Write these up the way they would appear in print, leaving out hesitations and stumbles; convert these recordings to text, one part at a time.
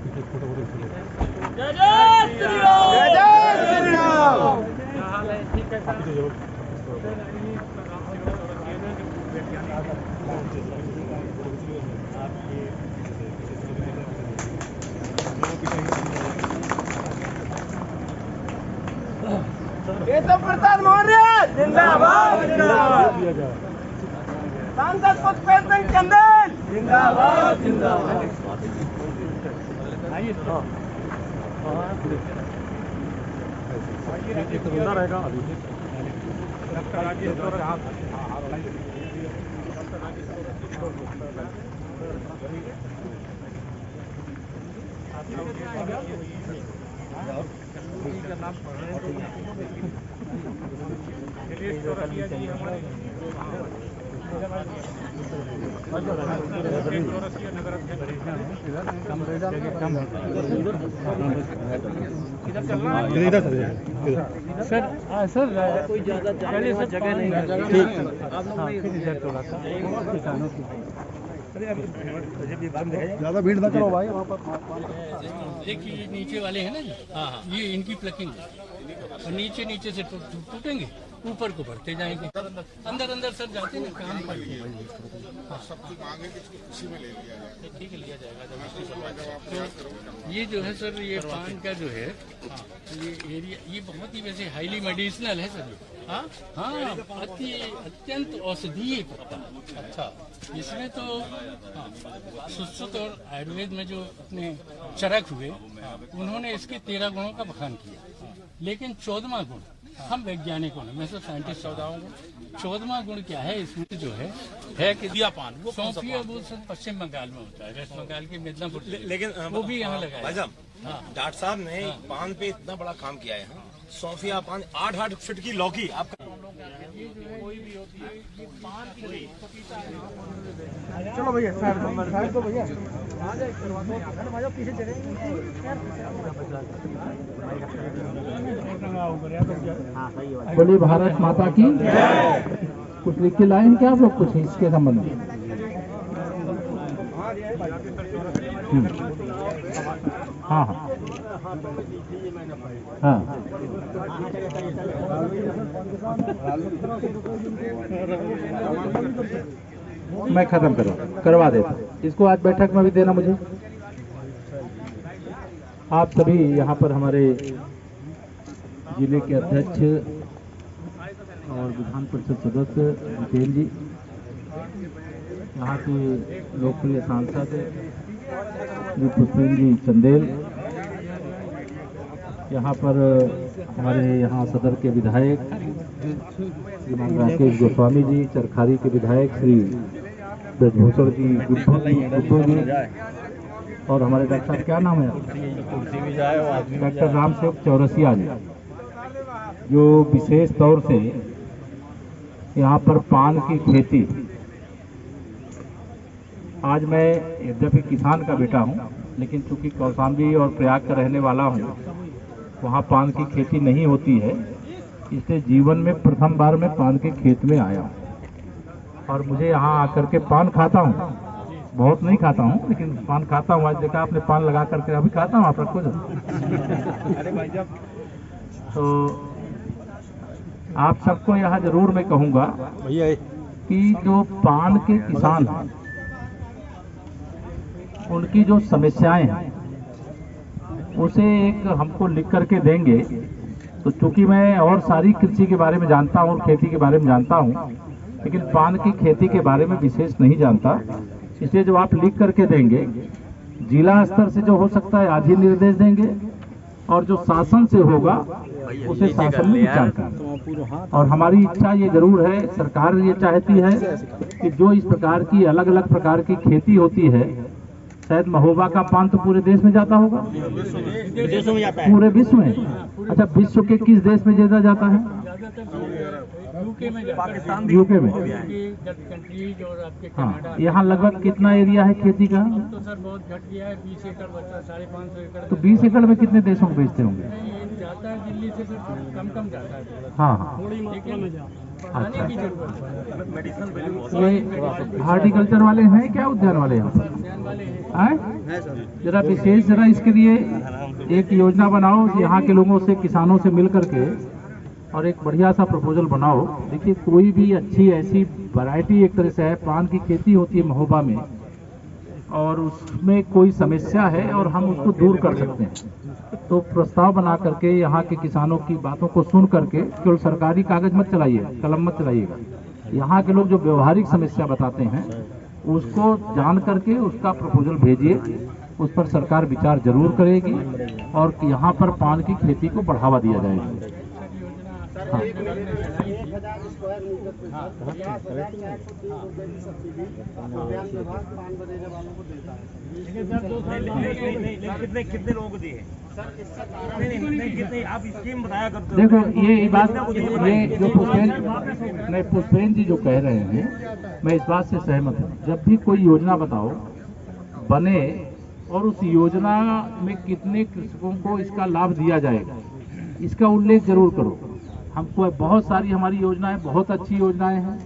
जय जय श्री राम, जय जय श्री राम। क्या हाल है? ठीक है सर। केशव प्रसाद मौर्य जिंदाबाद, जिंदाबाद। सांसद पुष्पेंद्र सिंह चंदेल जिंदाबाद, जिंदाबाद। एक बंदा रहेगा अभी। सर सर कोई ज्यादा जगह नहीं है। ज्यादा भीड़ न करो भाई वहाँ पर। देखिए नीचे वाले हैं ना जी, हाँ ये इनकी प्लकिंग है और नीचे नीचे से टूटेंगे, ऊपर को बढ़ते जाएंगे, अंदर अंदर सर जाते हैं काम करते हैं। सबकी मांगे किसी में ले लिया जाए, ठीक है लिया जाएगा। तो ये जो है सर, ये पान का जो है ये एरिया, ये बहुत ही वैसे हाईली मेडिसिनल है सर। हाँ हाँ, अत्यंत औषधीय पत्ता। अच्छा, इसमें तो सुश्रुत और आयुर्वेद में जो अपने चरक हुए, उन्होंने इसके 13 गुणों का बखान किया, लेकिन 14वां गुण हम वैज्ञानिकों ने, मैं तो साइंटिस्ट बताऊंगा, 14वां गुण क्या है इसमें जो है कि दिया पान, वो सौंफिया वो सर पश्चिम बंगाल में होता है, वेस्ट बंगाल के मिदनापुर, लेकिन वो भी यहाँ लगाया। भाई साहब, डॉक्टर साहब ने पान पे इतना बड़ा काम किया है। सौंफिया पान 8 फीट की लौकी आपका। चलो भैया साइड तो भैया बोलिए भारत माता की। कुछ लिख के लाए हैं क्या आप लोग कुछ इसके संबंध में? हाँ हाँ हाँ, मैं खत्म करवा देता। इसको आज बैठक में भी देना मुझे। आप सभी यहाँ पर हमारे जिले के अध्यक्ष और विधान परिषद सदस्य जितेंद्र जी, यहाँ के लोकप्रिय सांसद श्री पुष्पेंद्र जी चंदेल, यहाँ पर हमारे यहाँ सदर के विधायक श्रीमान राकेश गोस्वामी जी, चरखारी के विधायक श्री ब्रजभूषण जी गुड्डू जी, और हमारे डॉक्टर साहब क्या नाम है, डॉक्टर राम सेवक चौरसिया जी, जो विशेष तौर से यहाँ पर पान की खेती, आज मैं यद्यपि किसान का बेटा हूँ, लेकिन चूंकि कौशाम्बी और प्रयाग का रहने वाला हूँ, वहाँ पान की खेती नहीं होती है, इसलिए जीवन में प्रथम बार मैं पान के खेत में आया हूँ और मुझे यहाँ आकर के पान खाता हूँ। बहुत नहीं खाता हूँ, लेकिन पान खाता हूँ। आज देखा आपने पान लगा करके, अभी खाता हूँ आप रखो जो। तो आप सबको यहाँ जरूर मैं कहूँगा कि जो पान के किसान हैं, उनकी जो समस्याएं हैं उसे एक हमको लिख करके देंगे, तो चूंकि मैं और सारी कृषि के बारे में जानता हूँ और खेती के बारे में जानता हूँ, लेकिन पान की खेती के बारे में विशेष नहीं जानता, इसलिए जो आप लिख करके देंगे, जिला स्तर से जो हो सकता है आज ही निर्देश देंगे, और जो शासन से होगा उसे शासन में विचार करें। और हमारी इच्छा ये जरूर है, सरकार ये चाहती है कि जो इस प्रकार की अलग अलग प्रकार की खेती होती है, शायद महोबा का पान तो पूरे देश में जाता होगा, विदेशों में जाता है, पूरे विश्व में। अच्छा, विश्व के किस देश में ज्यादा जाता है? पाकिस्तान, यूके में। कंट्रीज और आपके हाँ, कनाडा। यहाँ लगभग कितना एरिया है खेती का? तो सर बहुत घट गया है, 20 एकड़ बचा, 550 एकड़। तो 20 एकड़ में कितने देशों को बेचते होंगे? नहीं, जाता है दिल्ली से, फिर कम जाता है। हाँ हाँ, थोड़ी मात्रा में खाने की जरूरत है। ये हार्टिकल्चर वाले हैं क्या उद्यान वाले यहाँ हैं? जरा विशेष जरा इसके लिए एक योजना बनाओ यहाँ के लोगों से, किसानों से मिल करके, और एक बढ़िया सा प्रपोजल बनाओ। देखिए कोई भी अच्छी ऐसी वैरायटी एक तरह से है, पान की खेती होती है महोबा में, और उसमें कोई समस्या है और हम उसको दूर कर सकते हैं, तो प्रस्ताव बना करके यहाँ के किसानों की बातों को सुन करके, केवल सरकारी कागज मत चलाइए, कलम मत चलाइएगा, यहाँ के लोग जो व्यवहारिक समस्या बताते हैं उसको जान करके उसका प्रपोजल भेजिए, उस पर सरकार विचार जरूर करेगी और यहाँ पर पान की खेती को बढ़ावा दिया जाएगा। हाँ। कितने लोगों को दिए? नहीं, आप स्कीम बताया करते। देखो ये बात, ये जो पुष्पेन जी जो कह रहे हैं, मैं इस बात से सहमत हूँ। जब भी कोई योजना बताओ बने और उस योजना में कितने कृषकों को इसका लाभ दिया जाएगा, इसका उल्लेख जरूर करो। हमको बहुत सारी हमारी योजनाएं बहुत अच्छी योजनाएं हैं,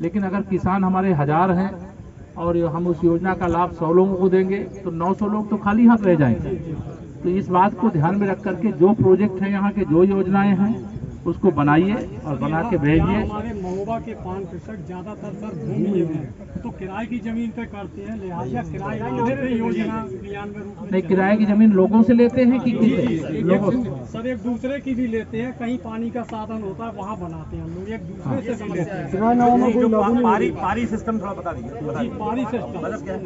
लेकिन अगर किसान हमारे 1000 हैं और हम उस योजना का लाभ 100 लोगों को देंगे तो 900 लोग तो खाली हाथ रह जाएंगे। तो इस बात को ध्यान में रख करके जो प्रोजेक्ट हैं, यहाँ के जो योजनाएं हैं, उसको बनाइए और बना के भेजिए। हमारे महोबा के पान कृषक ज्यादातर सर भूमि में तो किराए की जमीन पे करते हैं, लिहाजा किराए की योजना क्रियान्वयन नहीं, किराए की जमीन लोगों से लेते हैं कि किससे? लोगों से। सर एक दूसरे की भी लेते हैं, कहीं पानी का साधन होता है वहाँ बनाते हैं हम लोग, एक दूसरे से भी लेते हैं। पारी सिस्टम थोड़ा बता दीजिए। जी, पानी सिस्टम मतलब क्या है?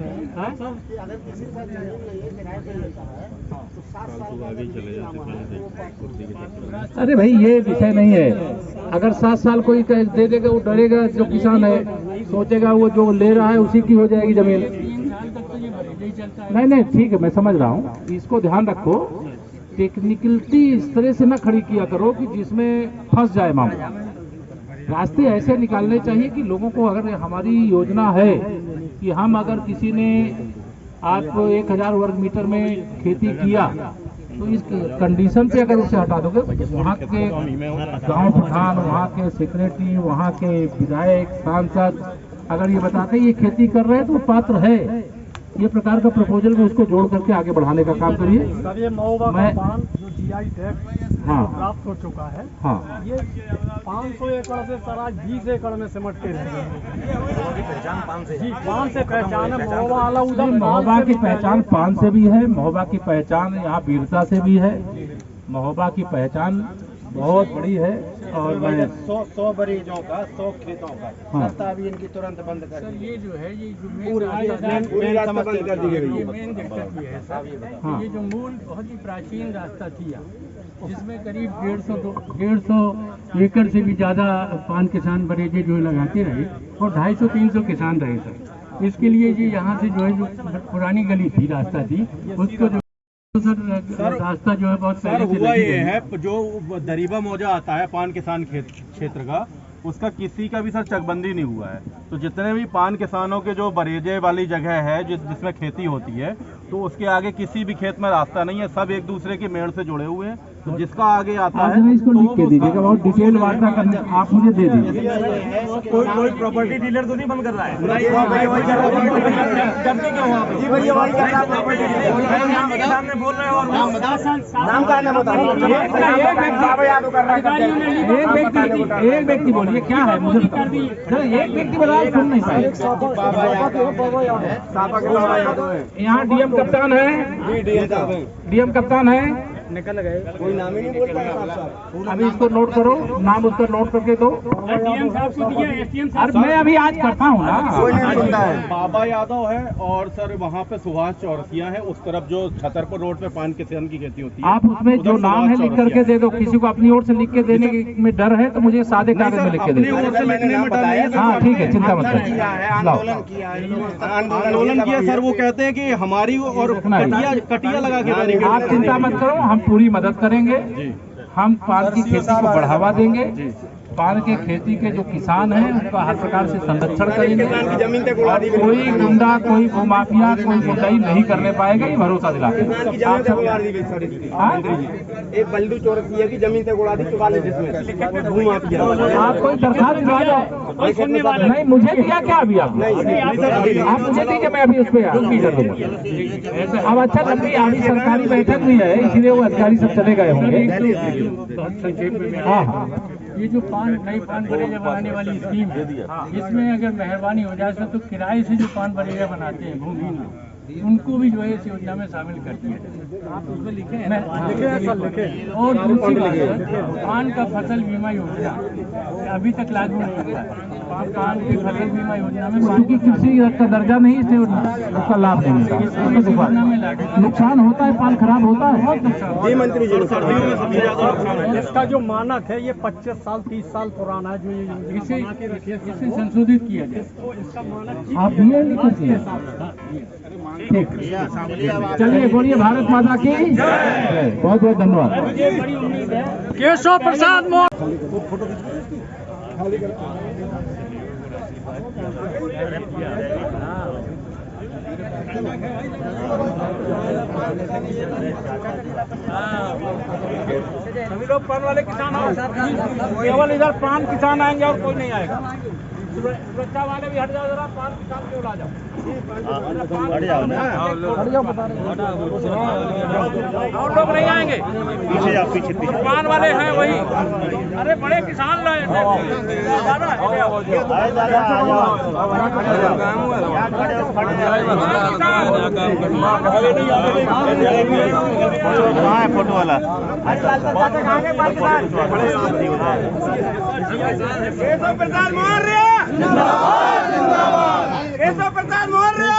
अरे भाई ये विषय नहीं है। अगर 7 साल कोई दे देगा, वो डरेगा, जो किसान है सोचेगा वो जो ले रहा है उसी की हो जाएगी जमीन। 3 साल तक तो ये भरेगा ही चलता है। नहीं ठीक है, मैं समझ रहा हूँ, इसको ध्यान रखो। टेक्निकलिटी इस तरह से ना खड़ी किया करो कि जिसमें फंस जाए मामला। रास्ते ऐसे निकालने चाहिए कि लोगों को, अगर हमारी योजना है कि हम अगर किसी ने आपको 1000 वर्ग मीटर में खेती किया तो इस कंडीशन पे अगर उसे हटा दोगे, वहाँ के गांव प्रधान, वहाँ के सेक्रेटरी, वहाँ के विधायक, सांसद अगर ये बताते ये खेती कर रहे हैं तो पात्र है, ये प्रकार का प्रपोजल में उसको जोड़ करके आगे बढ़ाने का काम करिए। सर ये महोबा का पान जो जीआई टैग प्राप्त हो चुका है, हाँ, ये 500 एकड़ से सर आज 20 एकड़ में सिमट के रह गए। पहचान पान से, जी, पान से पहचान है। महोबा वाला उधर महोबा की पहचान पान से भी है, महोबा की पहचान यहाँ वीरता से भी है, महोबा की पहचान बहुत बड़ी है। और मैं 100 मरीजों का 100 खेतों का रास्ता अभी इनकी तुरंत बंद कर सर ये जो है, ये जो पूरा रास्ता बंद कर दी गई। ये मेन दिक्कत ये है सर, ये जो मूल बहुत ही प्राचीन रास्ता थी, जिसमें करीब 150 एकड़ से भी ज़्यादा पान किसान बरेजे जो है लगाते रहे और 250-300 किसान रहे सर। इसके लिए जी यहाँ से जो है, जो पुरानी गली थी, रास्ता थी, उसको जो सर रास्ता जो है बहुत सर हुआ ये है, जो दरीबा मौजा आता है पान किसान क्षेत्र का, उसका किसी का भी सर चकबंदी नहीं हुआ है। तो जितने भी पान किसानों के जो बरेजे वाली जगह है जिसमें खेती होती है, तो उसके आगे किसी भी खेत में रास्ता नहीं है, सब एक दूसरे के मेड़ से जुड़े हुए हैं। तो जिसका आगे आता है इसको लिख के दीजिएगा, बहुत डिटेल वार्ता करने आप मुझे दे दीजिए। कोई प्रॉपर्टी डीलर तो नहीं बंद कर रहा है? बोल रहे हो नाम का एक व्यक्ति बोलिए क्या है मुझे सर, एक व्यक्ति बता सुन नहीं पाए। यहाँ डीएम कप्तान है, डीएम कप्तान है, निकल गए, कोई नाम ही नहीं बोल पाया। अभी इसको नोट करो, नाम उसका नोट करके दो। डीएम साहब को दिया, एसडीएम अरे मैं अभी आज करता हूँ ना। बाबा यादव है और सर वहाँ पे सुभाष चौरसिया है, उस तरफ जो छतरपुर रोड पे पान किसान की खेती होती है। आप उसमें जो नाम है लिख करके दे दो। किसी को अपनी ओर से लिख के देने में डर है तो मुझे सादे कागज में लिख के दे दो। हाँ ठीक है, चिंता मत करिए। आंदोलन किया सर, वो कहते हैं कि हमारी और कटिया लगा के, आप चिंता मत करो, हम पूरी मदद करेंगे। हम पान की खेती को बढ़ावा देंगे पान के खेती के जो किसान हैं उनका हर प्रकार से संरक्षण करेंगे। जमीन तक उड़ा दी, कोई गुंडा, कोई भूमाफिया, कोई गुंडाई नहीं करने पाएगा, ये भरोसा दिलाते हैं। जमीन तक उड़ा दी गई। हाँ? एक बल्लू चोर की है कि जमीन तक उड़ा दी 44 जिसमें भूमाफिया। आप कोई दरखास्त दिला दो। नहीं, मुझे दिया क्या अभी आप मुझे दीजिए, मैं अभी उस पर कर दूंगा। अब अच्छा, लंबी आधी सरकारी बैठक भी है, इसलिए वो अधिकारी सब चले गए होंगे। बहुत संक्षेप में मैं हाँ हाँ, ये जो नई पान बरेजा बनाने वाली स्कीम है, इसमें अगर मेहरबानी हो जाए तो किराए से जो पान बरेजा बनाते हैं भूमिहीन लोग, उनको भी जो है इस योजना में शामिल कर दिया जाए। आप उसमें लिखे हैं? और दूसरी बात है, पान का फसल बीमा योजना अभी तक लागू नहीं हुआ है। पान की फसल बीमा योजना में क्योंकि किसी का दर्जा नहीं, इसलिए उसका लाभ नहीं मिलता। नुकसान होता है, पान खराब होता है, बहुत नुकसान। जी मंत्री जी, इसका जो मानक है ये 25 साल 30 साल पुराना है, जो ये इसे संशोधित किया जाए। इसका मानक आप दिए लिखिए। ठीक, चलिए बोलिए भारत माता की जय। बहुत बहुत धन्यवाद। केशव प्रसाद सभी लोग पान वाले किसान हो, केवल इधर पान किसान आएंगे और कोई नहीं आएगा। सुरक्षा वाले भी हट जाओ, जरा पान किसान क्यों ला जाओ, हट जाओ ना, और लोग नहीं आएंगे। पीछे जाओ, पीछे पीछे पान वाले हैं वही। अरे बड़े किसान लाए फोटो वाला केशव प्रसाद मौर्य जिंदाबाद, केशव प्रसाद मौर्य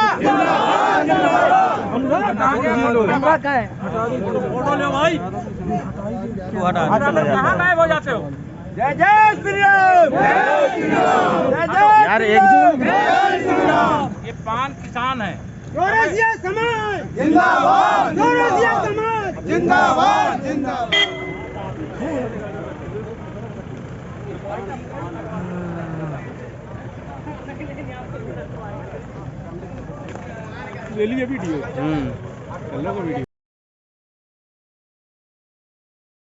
जिंदाबाद। फोटो लो भाई, कहाँ गायब हो जाते हो? जय जय श्री राम, जय जय यार, एक ये पान किसान है। चौरसिया समाज जिंदाबाद, चौरसिया समाज जिंदाबाद, जिंदाबाद। ले लिए वीडियो, कर लो वीडियो।